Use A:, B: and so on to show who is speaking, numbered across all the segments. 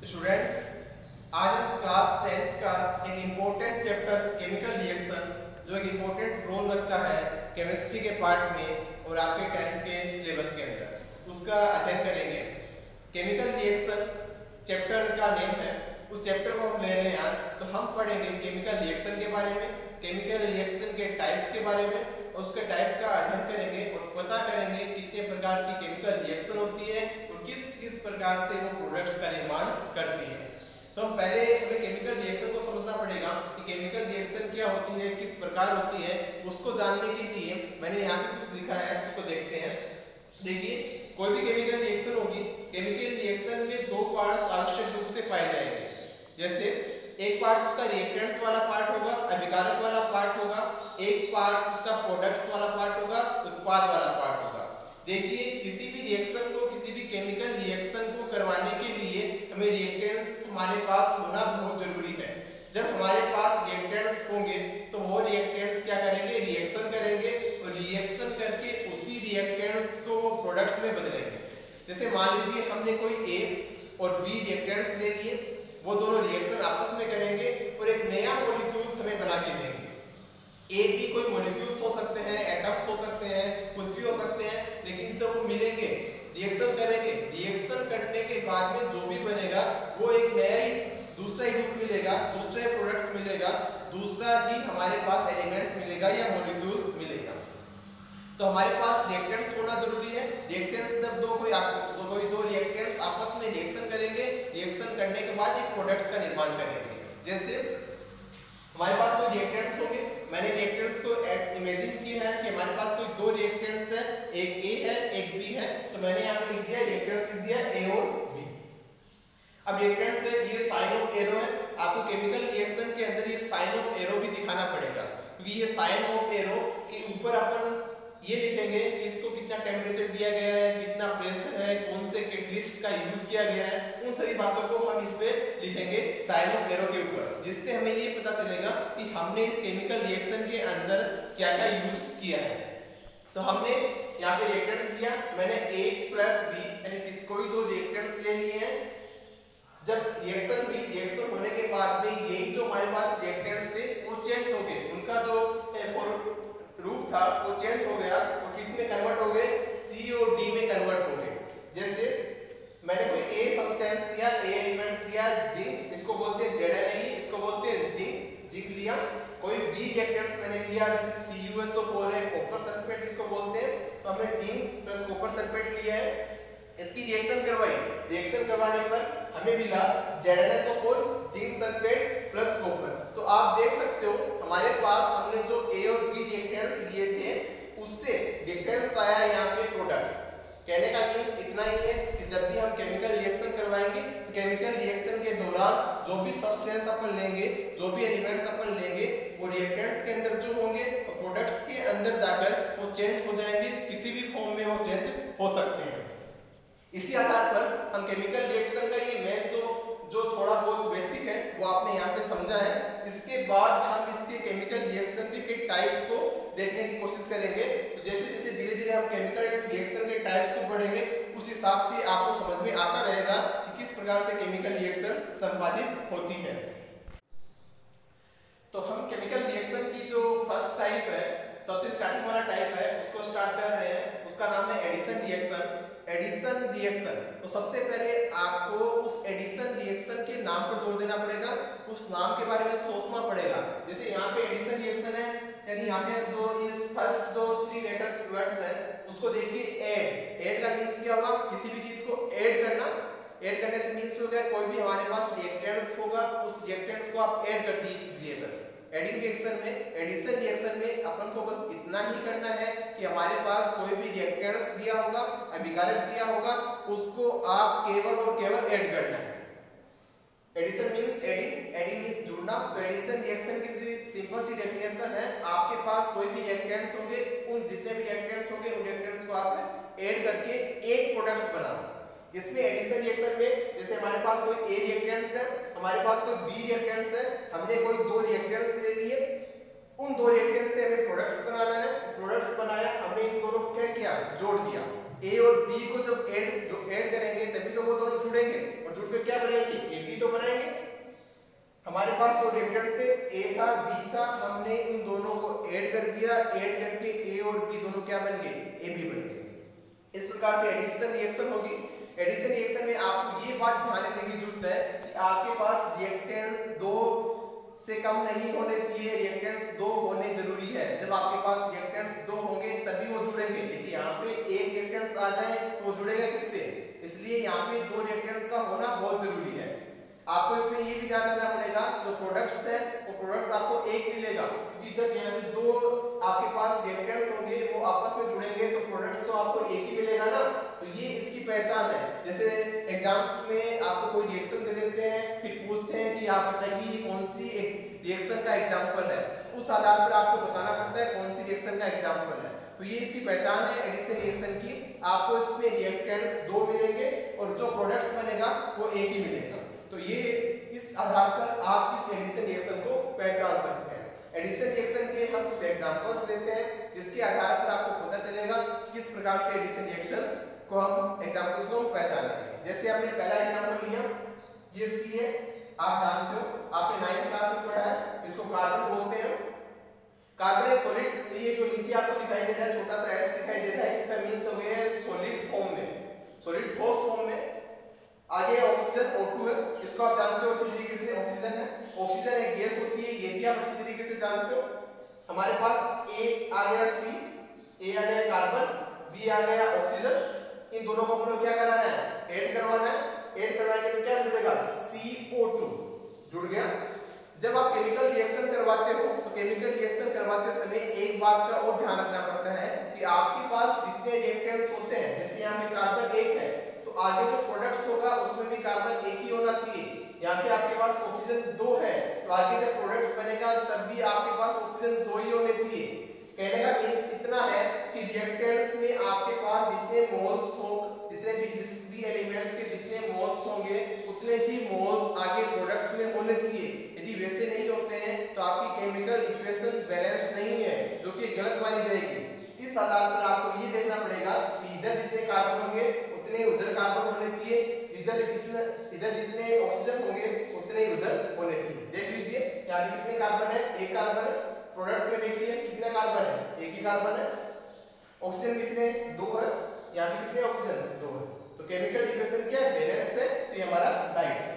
A: Students, आज हम class 10th का एक इम्पोर्टेंट चैप्टर केमिकल रिएक्शन जो एक इम्पोर्टेंट रोल रखता है केमिस्ट्री के पार्ट में और आपके 10th के सिलेबस के अंदर उसका अध्ययन करेंगे। केमिकल रिएक्शन चैप्टर का नेम है, उस चैप्टर को हम ले रहे हैं आज। तो हम पढ़ेंगे केमिकल रिएक्शन के बारे में, केमिकल रिएक्शन के टाइप्स के बारे में, और उसके टाइप्स का अध्ययन करेंगे और पता करेंगे कितने प्रकार की केमिकल रिएक्शन होती है और किस किस प्रकार से वो प्रोडक्ट्स का निर्माण करती है। तो हम पहले हमें केमिकल रिएक्शन को समझना पड़ेगा कि केमिकल रिएक्शन क्या होती है, किस प्रकार होती है। उसको जानने के लिए मैंने यहाँ पे कुछ लिखा है, उसको देखते हैं। देखिए, कोई भी केमिकल रिएक्शन होगी, केमिकल रिएक्शन में दो पार्ट्स आवश्यक रूप से पाए जाएंगे। जैसे एक पार्ट उसका रिएक्टेंट्स वाला पार्ट होगा, अभिकारक वाला पार्ट होगा, एक पार्ट उसका प्रोडक्ट्स वाला पार्ट होगा, उत्पाद वाला पार्ट होगा। देखिए, किसी भी रिएक्शन को, किसी भी केमिकल रिएक्शन को करवाने के लिए हमें रिएक्टेंट्स हमारे पास होना बहुत जरूरी है। जब हमारे पास रिएक्टेंट्स होंगे तो वो रिएक्टेंट्स क्या करेंगे, रिएक्शन करेंगे और रिएक्शन करके उसी रिएक्टेंट्स को वो प्रोडक्ट्स में बदलेंगे। जैसे मान लीजिए हमने कोई ए और बी रिएक्टेंट्स ले लिए, वो दोनों रिएक्शन आपस में करेंगे और एक नया मॉलिक्यूल्स हमें बना के देंगे। ए बी कोई मॉलिक्यूल्स हो सकते हैं, एटम्स हो सकते हैं, कुछ भी हो सकते हैं, लेकिन जब वो मिलेंगे, रिएक्शन करेंगे, रिएक्शन करने के बाद में जो भी बनेगा वो एक नया ही दूसरा ही ग्रुप मिलेगा, दूसरा ही प्रोडक्ट मिलेगा, दूसरा ही हमारे पास एलिमेंट्स मिलेगा या मॉलिक्यूल्स मिलेगा। तो हमारे पास रिएक्टेंट्स होना जरूरी है। रिएक्टेंट्स जब दो रिएक्टेंट्स आपस में रिएक्शन करेंगे, रिएक्शन करने के बाद एक प्रोडक्ट का निर्माण करेंगे। जैसे हमारे पास कोई रिएक्टेंट्स होंगे, मैंने रिएक्टेंट्स को इमेजिन किया है कि हमारे पास कोई दो रिएक्टेंट्स है, एक ए है एक बी है। तो मैंने यहाँ पे लिख दिया रिएक्टेंट्स, लिख दिया ए और बी। अब रिएक्टेंट्स है, ये साइन ऑफ एरो है। आपको केमिकल रिएक्शन के अंदर ये साइन ऑफ एरो भी दिखाना पड़ेगा, क्योंकि ये साइन ऑफ एरो के ऊपर अपन ये लिखेंगे कि इसको कितना टेम्परेचर दिया गया है, कितना प्रेशर है, कौन से कैटलिस्ट का यूज किया गया है, उन सभी बातों को हम इस पे लिखेंगे साइन ऑफ एरो के ऊपर, जिससे हमें ये पता चलेगा कि हमने इस केमिकल रिएक्शन के अंदर क्या क्या यूज किया है। तो हमने यहाँ पे रिएक्टेंट दिया, मैंने ए प्लस बी यानी कोई दो रिएक्टेंट्स ले लिए हैं। जब रिएक्शन होने के बाद में यही जो हमारे पास रिएक्टेंट्स थे वो चेंज हो गए, उनका जो रूप था वो चेंज हो गया, वो किस में कन्वर्ट हो गए, सी और डी में कन्वर्ट हो गए। जैसे मैंने कोई ए सब्सटेंस दिया, ए एलिमेंट दिया जिंक, इसको बोलते हैं ZnA, इसको बोलते हैं जिंक लिया। कोई बी रिएक्टेंट्स मैंने लिया, जैसे CuSO4 है, कॉपर सल्फेट इसको बोलते हैं, तो हमने जिंक प्लस कॉपर सल्फेट लिया है, इसकी रिएक्शन करवाई। रिएक्शन करवाने पर हमें मिला ZnSO4 zinc sulphate plus copper. तो आप देख सकते हो हमारे पास हमने जो ए और बी रिएक्टेंट्स लिए थे उससे डिफरेंस आया यहाँ पे प्रोडक्ट। कहने का मींस इतना ही है कि जब भी हम केमिकल रिएक्शन करवाएंगे, केमिकल रिएक्शन के दौरान जो भी सब्सटेंस अपन लेंगे, जो भी एलिमेंट्स अपन लेंगे, वो रिएक्टेंट्स के अंदर जो होंगे और प्रोडक्ट्स के अंदर जाकर वो चेंज हो जाएंगे, किसी भी फॉर्म में वो चेंज हो सकते हैं। इसी आधार पर हम केमिकल रिएक्शन का ये मेन तो जो थोड़ा बहुत बेसिक है वो आपने यहाँ पे समझा है। इसके बाद हम इसके केमिकल रिएक्शन के टाइप्स को देखने की कोशिश करेंगे। तो जैसे जैसे धीरे धीरे हम केमिकल रिएक्शन के टाइप्स को पढ़ेंगे, उस हिसाब से आपको समझ में आता रहेगा कि किस प्रकार से केमिकल रिएक्शन संपादित होती है। तो हम केमिकल रिएक्शन की जो फर्स्ट टाइप है, सबसे स्टार्टिंग वाला टाइप है, उसको स्टार्ट कर रहे हैं। उसका नाम है एडिशन रिएक्शन। एडिशन रिएक्शन, तो सबसे पहले आपको उस एडिशन रिएक्शन के नाम पर जोड़ देना पड़ेगा, उस नाम के बारे में सोचना पड़ेगा। जैसे यहाँ पे एडिशन रिएक्शन है, यानी यहाँ पे जो ये फर्स्ट जो 3 लेटर्स वर्ड्स है उसको देखिए ऐड का मींस क्या हुआ, किसी भी चीज को ऐड करना। ऐड करने से मींस हो गया कोई भी हमारे पास रिएक्टेंट्स होगा, उस रिएक्टेंट्स को आप ऐड कर दीजिए बस। एडिंग रिएक्शन में, एडिशन रिएक्शन में अपन को बस इतना ही करना है कि हमारे पास कोई भी रिएक्टेंट्स दिया होगा, अभिकारक दिया होगा, उसको आप केवल और केवल ऐड करना है। एडिशन मींस एडिंग मींस जुड़ना। तो एडिशन रिएक्शन की सिंपल सी डेफिनेशन है, आपके पास कोई भी रिएक्टेंट्स होंगे, उन जितने भी रिएक्टेंट्स होंगे उन रिएक्टेंट्स को आप ऐड करके एक प्रोडक्ट बनाओ। इसमें एडिशन रिएक्शन में जैसे हमारे पास कोई ए रिएक्टेंट्स है, हमारे पास कोई बी रिएक्टेंट्स है, हमने कोई दो रिएक्टेंट्स ले लिए, उन दो रिएक्टेंट्स से हमें प्रोडक्ट्स बनाना है। प्रोडक्ट्स बनाया, हमने इन दोनों को क्या किया, जोड़ दिया। ए और बी को जब ऐड करेंगे तभी तो वो दोनों जुड़ेंगे और जुड़ के क्या बनेंगे, एक ए था बी था, हमने इन दोनों को ऐड कर दिया, ऐड करके ए और बी दोनों क्या बन गए, ए बी बन गए। इस प्रकार से एडिशन रिएक्शन होगी। एडिशन रिएक्शन में आपको ये बात ध्यान रखने की जरूरत है कि आपके पास रिएक्टेंट्स 2 से कम नहीं होने चाहिए, रिएक्टेंट्स 2 होने जरूरी है। जब आपके पास रिएक्टेंट्स 2 होंगे तभी वो जुड़ेंगे। यदि यहाँ पे एक रिएक्टेंट्स आ जाए तो वो जुड़ेगा किससे, इसलिए यहाँ पे 2 रिएक्टेंट्स का होना बहुत जरूरी है। आपको इसमें ये भी ध्यान रखना पड़ेगा, जो प्रोडक्ट्स है वो प्रोडक्ट्स आपको एक मिलेगा, क्योंकि जब यहाँ पे 2 आपके पास रिएक्टेंट्स होंगे वो आपस में जुड़ेंगे तो प्रोडक्ट्स तो आपको एक ही मिलेगा ना। तो ये इसकी पहचान है। जैसे एग्जाम में आपको कोई रिएक्शन दे देते हैं, फिर पूछते हैं कि आप बताइए कौन सी एक रिएक्शन का एग्जांपल है, उस आधार पर आपको बताना पड़ता है कौन सी रिएक्शन का एग्जांपल है। तो ये इसकी पहचान है एडिशन रिएक्शन की। आपको इसमें रिएक्टेंट्स 2 मिलेंगे और जो प्रोडक्ट्स बनेगा वो एक ही मिलेगा। तो ये इस आधार पर आप इस एडिशन रिएक्शन को पहचान सकते हैं। एडिशन रिएक्शन के हम कुछ एग्जांपल्स लेते हैं जिसके आधार पर आपको पता चलेगा किस प्रकार से एडिशन रिएक्शन को हम एग्जांपल्स को पहचानेंगे। जैसे आपने पहला एग्जांपल लिया, ये सी है, आप जानते हो, आपने 9th क्लास में पढ़ा है, इसको कार्बन बोलते हैं। कार्बन एक सॉलिड, ये जो नीचे आपको दिखाई दे रहा है छोटा सा एस दिखाई दे रहा है, इसका मींस हो गया है सॉलिड फॉर्म में, सॉलिड ठोस फॉर्म में। आगे ऑक्सीजन O2 है, इसको आप जानते हो अच्छी तरीके से, ऑक्सीजन है। ऑक्सीजन एक गैस होती है, ये भी आप अच्छी तरीके से जानते हो। हमारे पास ए आ गया सी, ए आ गया कार्बन, बी आ गया ऑक्सीजन, इन दोनों को अपने क्या कराना है, ऐड करवाना है। ऐड करवाएंगे तो क्या जुड़ेगा, CO2 जुड़ गया। जब आप केमिकल रिएक्शन करवाते हो तो केमिकल रिएक्शन करवाते समय एक बात का और ध्यान रखना पड़ता है कि आपके पास जितने रिएक्टेंट्स होते हैं, जैसे यहाँ पे कार्बन 1 है तो आगे जो प्रोडक्ट्स होगा उसमें भी कार्बन 1 ही होना चाहिए। यहाँ पे आपके पास ऑक्सीजन 2 है तो आगे जब प्रोडक्ट बनेगा तब भी आपके पास ऑक्सीजन 2 ही होने चाहिए। कहने का मींस इतना है कि रिएक्टेंट्स में आपके पास जितने मोल्स हो, जितने भी जिस भी एलिमेंट के जितने मोल्स होंगे उतने ही मोल्स आगे प्रोडक्ट्स में होने चाहिए। यदि वैसे नहीं होते हैं तो आपकी केमिकल इक्वेशन बैलेंस नहीं है, जो कि गलत मानी जाएगी। इस आधार पर आपको ये देखना पड़ेगा कि इधर जितने कार्बन होंगे उतने उधर कार्बन होने चाहिए, इधर जितने ऑक्सीजन होंगे उतने ही उधर होने चाहिए। देख लीजिए यहाँ पे कितने कार्बन है, एक कार्बन है। प्रोडक्ट्स में देखिए कितने कार्बन है, एक ही कार्बन है। ऑक्सीजन कितने, 2 है। यहाँ पे कितने ऑक्सीजन, 2 है। तो केमिकल इक्वेशन क्या है, बैलेंस्ड है, तो ये हमारा राइट है।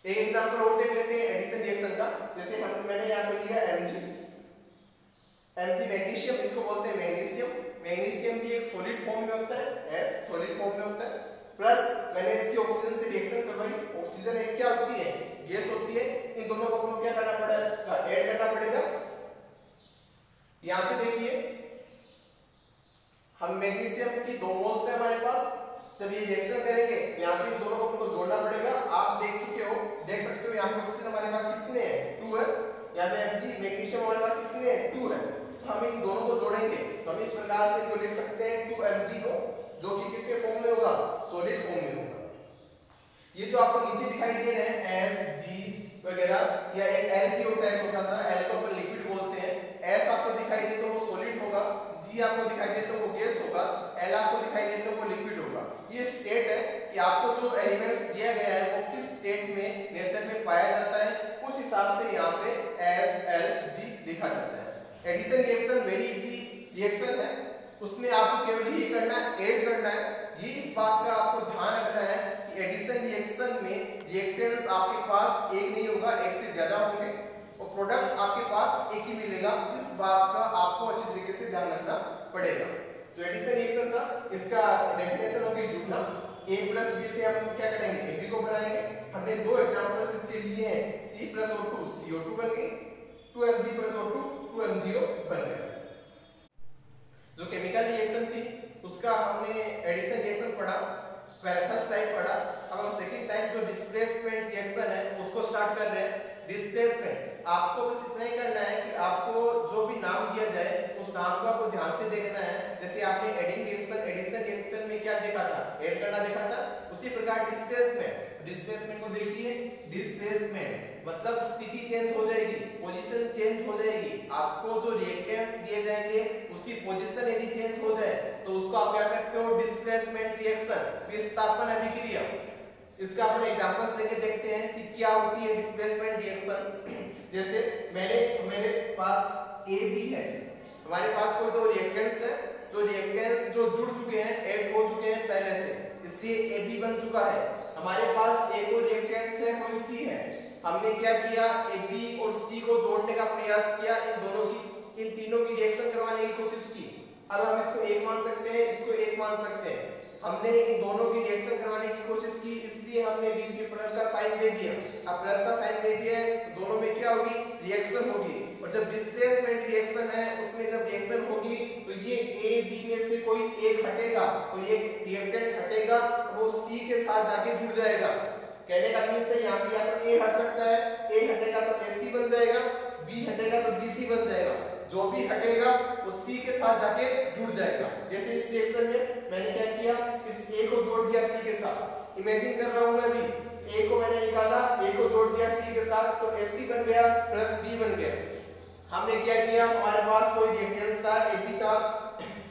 A: एक एग्जांपल और देख लेते हैं एडिशन रिएक्शन का। जैसे मैंने यहाँ पे लिया Mg मैग्नीशियम, इसको बोलते हैं मैग्नीशियम। मैग्नीशियम भी एक सॉलिड फॉर्म में होता है, S सॉलिड फॉर्म में होता है। प्लस मैंने इसकी ऑक्सीजन से रिएक्शन करवाई, ऑक्सीजन एक क्या होती है, गैस होती है। इन दोनों को आपको क्या करना पड़ेगा, ऐड करना पड़ेगा। यहाँ पे देखिए हम मैग्नीशियम की 2 मोल्स है हमारे पास। जब ये रिएक्शन करेंगे यहाँ पे इन दोनों को आपको जोड़ना पड़ेगा। आप देख चुके हो, देख सकते हो यहाँ पे ऑक्सीजन हमारे पास कितने हैं, 2 है। यहाँ पे Mg मैग्नीशियम हमारे पास कितने हैं, 2 है। तो हम इन दोनों को जोड़ेंगे तो हम इस प्रकार से इनको लिख सकते हैं 2Mg को, जो कि किसके फॉर्म में होगा, सॉलिड फॉर्म में होगा। ये जो आपको नीचे दिखाई दे रहे हैं S G वगैरह, या एक L भी होता है छोटा सा, L को अपन लिक्विड बोलते हैं। S आपको दिखाई दे तो वो सॉलिड होगा, G आपको दिखाई दे तो वो गैस होगा, L आपको दिखाई दे तो वो लिक्विड होगा। ये स्टेट है कि आपको जो एलिमेंट्स दिया गया है वो किस स्टेट में नेचर में पाया जाता है, उस हिसाब से यहाँ पे S L G लिखा जाता है। Addition reaction very easy reaction है, उसमें आपको केवल यही करना है, ऐड करना है। ये इस बात का आपको ध्यान रखना है कि एडिशन रिएक्शन में रिएक्टेंट्स आपके पास एक नहीं होगा, एक से ज्यादा होंगे और प्रोडक्ट्स आपके पास एक ही मिलेगा। इस बात का आपको अच्छी तरीके से ध्यान रखना पड़ेगा। तो एडिशन रिएक्शन का इसका डेफिनेशन होगी जुड़ना। A + B से हम क्या करेंगे, AB को बनाएंगे। हमने 2 एग्जांपल्स इसके लिए हैं, C + O2 CO2 बन गई, 2Mg + O2 2MgO बन गया। जो केमिकल रिएक्शन थी उसका हमने एडिशन रिएक्शन पढ़ा, फर्स्ट टाइप पढ़ा। अब हम सेकंड टाइप जो डिस्प्लेसमेंट रिएक्शन है उसको स्टार्ट कर रहे हैं। डिस्प्लेसमेंट आपको बस इतना ही करना है कि आपको जो भी नाम दिया जाए उस नाम को आपको ध्यान से देखना है। जैसे आपने एडिंग रिएक्शन, एडिशन रिएक्शन में क्या देखा था, ऐड करना देखा था, उसी प्रकार डिस्प्लेसमेंट को देखिए। डिस्प्लेसमेंट मतलब स्थिति चेंज हो जाएगी, पोजीशन चेंज हो जाएगी। आपको जो रिएक्टेंट्स दिए जाएंगे उसकी पोजीशन यदि चेंज हो जाए तो उसको आप कह सकते हो डिस्प्लेसमेंट रिएक्शन, विस्थापन अभिक्रिया। इसका अपन एग्जांपल्स लेके देखते हैं कि क्या होती है डिस्प्लेसमेंट रिएक्शन। जैसे मेरे पास ए बी है, हमारे पास कोई दो रिएक्टेंट्स है, जो जुड़ चुके हैं, ऐड हो चुके हैं पहले से, इसलिए ए बी बन चुका है। हमारे पास एक और रिएक्टेंट्स है, कोई सी है, हमने क्या किया, ए बी और सी को जोड़ने का प्रयास किया, इन तीनों की रिएक्शन करवाने की कोशिश की। अब हम इसको एक मान सकते हैं, इसको एक मान सकते हैं। हमने इन दोनों की रिएक्शन करवाने की कोशिश की, इसलिए हमने बीच में प्लस का साइन दे दिया। अब प्लस का साइन दे दिया है तो दोनों में क्या होगी, रिएक्शन होगी। और जब डिस्प्लेसमेंट रिएक्शन है उसमें जब रिएक्शन होगी तो ये ए बी में से कोई एक हटेगा, कोई एक रिएक्टेंट हटेगा, वो सी के साथ जाके जुड़ जाएगा। कहने का मीन है यहाँ से या तो ए हट सकता है, ए हटेगा तो एस सी बन जाएगा, बी हटेगा तो बी सी बन जाएगा, जो भी हटेगा वो सी के साथ जाके जुड़ जाएगा। जैसे इस रिएक्शन में मैंने क्या किया, इस ए को जोड़ दिया सी के साथ, इमेजिन कर रहा हूं मैं अभी, ए को मैंने निकाला, ए को जोड़ दिया सी के साथ, तो एस सी बन गया प्लस बी बन गया। हमने क्या किया, हमारे पास कोई रिएक्टेंट्स था, ए बी था,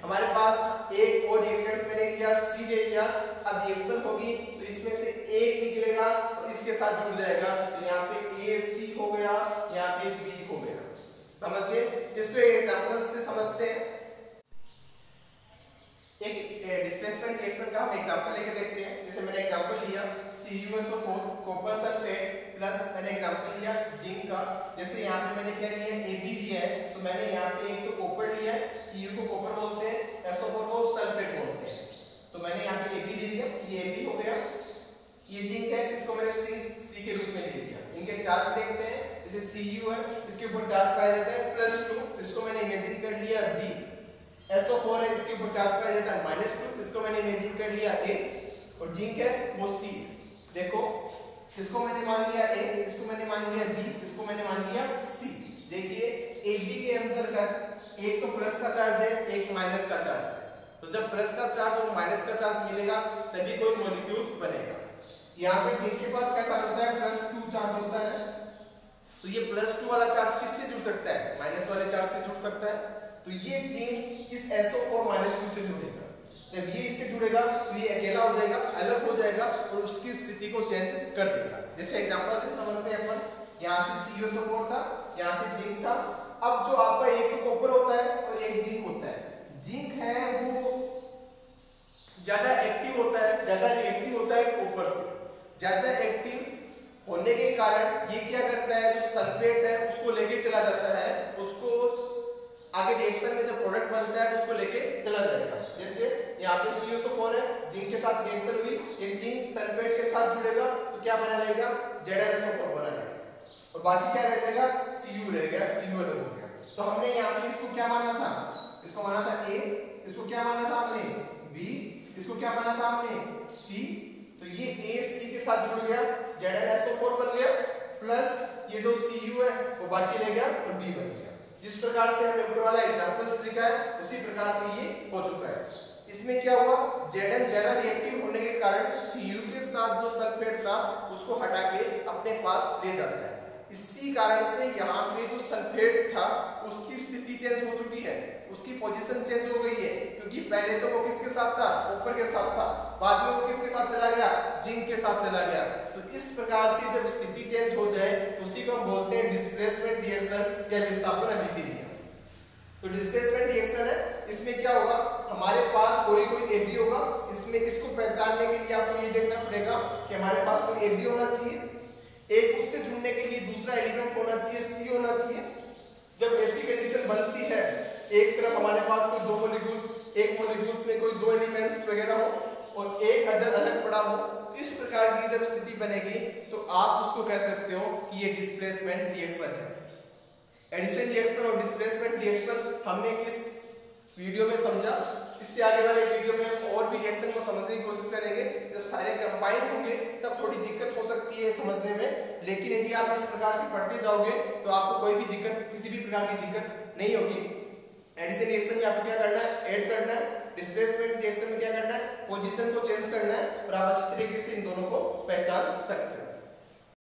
A: हमारे पास एक और रिएक्टेंट्स मैंने लिया, सी ले लिया। अब रिएक्शन होगी तो इसमें से एक निकलेगा और इसके साथ जुड़ जाएगा, तो यहाँ पे ए सी हो गया, यहाँ पे बी हो गया। समझ गए? इसको एग्जांपल से समझते हैं। एक डिस्प्लेसमेंट रिएक्शन का हम एग्जांपल लेके देखते हैं। जैसे मैंने एग्जांपल लिया CuSO4 कॉपर सल्फेट प्लस मैंने एग्जांपल लिया जिंक का। जैसे यहाँ पे मैंने क्या लिया, AB लिया है, तो मैंने यहाँ पे एक तो कॉपर लिया है, Cu को कॉपर बोलते हैं, SO4 को सल्फेट बोलते हैं, तो मैंने यहाँ पे AB ले लिया, ये AB हो गया। ये जिंक है, इसको मैंने C के रूप में ले लिया। इनके चार्ज देखते हैं, जैसे Cu है, इसके ऊपर चार्ज पाया जाता है +2, इसको मैंने इमेजिन कर लिया B। SO4 है, इसके ऊपर चार्ज पाया जाता है -2, इसको मैंने इमेजिन कर लिया A। और जिंक है वो C। देखो इसको मैंने मान लिया A, इसको मैंने मान लिया B, इसको मैंने मान लिया C। देखिए AB के अंतर्गत एक तो प्लस का चार्ज है, एक माइनस का चार्ज है, तो जब प्लस का चार्ज और माइनस का चार्ज मिलेगा तभी कोई मॉलिक्यूल्स बनेगा। यहाँ पे जिंक के पास क्या चार्ज होता है, +2 चार्ज होता है, तो ये +2 वाला चार्ज किससे जुड़ सकता है, माइनस वाले चार्ज से जुड़ सकता है, तो ये जिंक इस SO4 -2 से जुड़ेगा। जब ये इससे जुड़ेगा तो ये अकेला हो जाएगा, अलग हो जाएगा और उसकी स्थिति को चेंज कर देगा। जैसे एग्जांपल से समझते हैं अपन, यहाँ से CuSO4 था, यहाँ से जिंक था। अब जो आपका एक तो कॉपर होता है और एक जिंक होता है, जिंक है वो ज्यादा एक्टिव होता है, ज्यादा रिएक्टिव होता है कॉपर से। ज्यादा एक्टिव होने के कारण ये क्या करता है, जो सल्फेट है उसको लेके चला जाता है, उसको आगे रिएक्शन में जब प्रोडक्ट बनता है तो उसको लेके चला जाएगा। जैसे यहाँ पे CuSO4 है, जिंक के साथ रिएक्शन हुई, ये जिंक सल्फेट के साथ जुड़ेगा तो क्या बना रहेगा, ZnSO4 बना रहेगा, और बाकी क्या रह जाएगा, Cu रह गया, Cu अलग हो गया। तो हमने यहाँ पे इसको क्या माना था, इसको माना था A, इसको क्या माना था हमने B, इसको क्या माना था हमने C, तो ये A C के साथ जुड़ गया, ZnSO4 बन गया, प्लस ये जो Cu है वो बाकी रह गया और B बन गया। जिस प्रकार से हमने ऊपर वाला एग्जांपल्स लिखा है उसी प्रकार से ये हो चुका है। इसमें क्या हुआ, Zn ज्यादा रिएक्टिव होने के कारण Cu के साथ जो सल्फेट था उसको हटा के अपने पास ले जाता है। इसी कारण से यहाँ पे जो सल्फेट था उसकी स्थिति चेंज हो चुकी है, उसकी पोजीशन चेंज हो गई है, क्योंकि पहले तो वो किसके साथ था, कॉपर के साथ था, बाद में वो किसके साथ चला गया, जिंक के साथ चला गया। तो इस प्रकार से जब स्थिति चेंज हो जाए तो उसी को हम बोलते हैं डिस्प्लेसमेंट रिएक्शन या विस्थापन अभिक्रिया। तो डिस्प्लेसमेंट रिएक्शन है, इसमें क्या होगा, हमारे पास कोई AB होगा, इसमें इसको पहचानने के लिए आपको ये देखना पड़ेगा कि हमारे पास कोई AB होना चाहिए, एक उससे जुड़ने के लिए दूसरा एलिमेंट होना चाहिए, C होना चाहिए। जब ऐसी कंडीशन बनती है, एक तरफ हमारे पास कोई दो मॉलिक्यूल्स, एक मॉलिक्यूल्स में कोई दो एलिमेंट्स वगैरह हो और एक अदर अलग पड़ा हो, इस प्रकार की जब स्थिति बनेगी तो आप उसको कह सकते हो कि ये डिस्प्लेसमेंट रिएक्शन है। एडिशन रिएक्शन और डिस्प्लेसमेंट रिएक्शन हमने इस वीडियो में समझा। इससे आगे वाले वीडियो में हम और भी रिएक्शन को समझने की कोशिश करेंगे। जब सारे कंबाइन होंगे तब थोड़ी दिक्कत हो सकती है समझने में, लेकिन यदि आप इस प्रकार से पढ़ते जाओगे तो आपको कोई भी दिक्कत, किसी भी प्रकार की दिक्कत नहीं होगी। एडिशन रिएक्शन में आपको क्या करना है, ऐड करना है, डिस्प्लेसमेंट रिएक्शन में क्या करना है, पोजीशन को चेंज करना है, और आप अच्छी तरीके से इन दोनों को पहचान सकते हैं।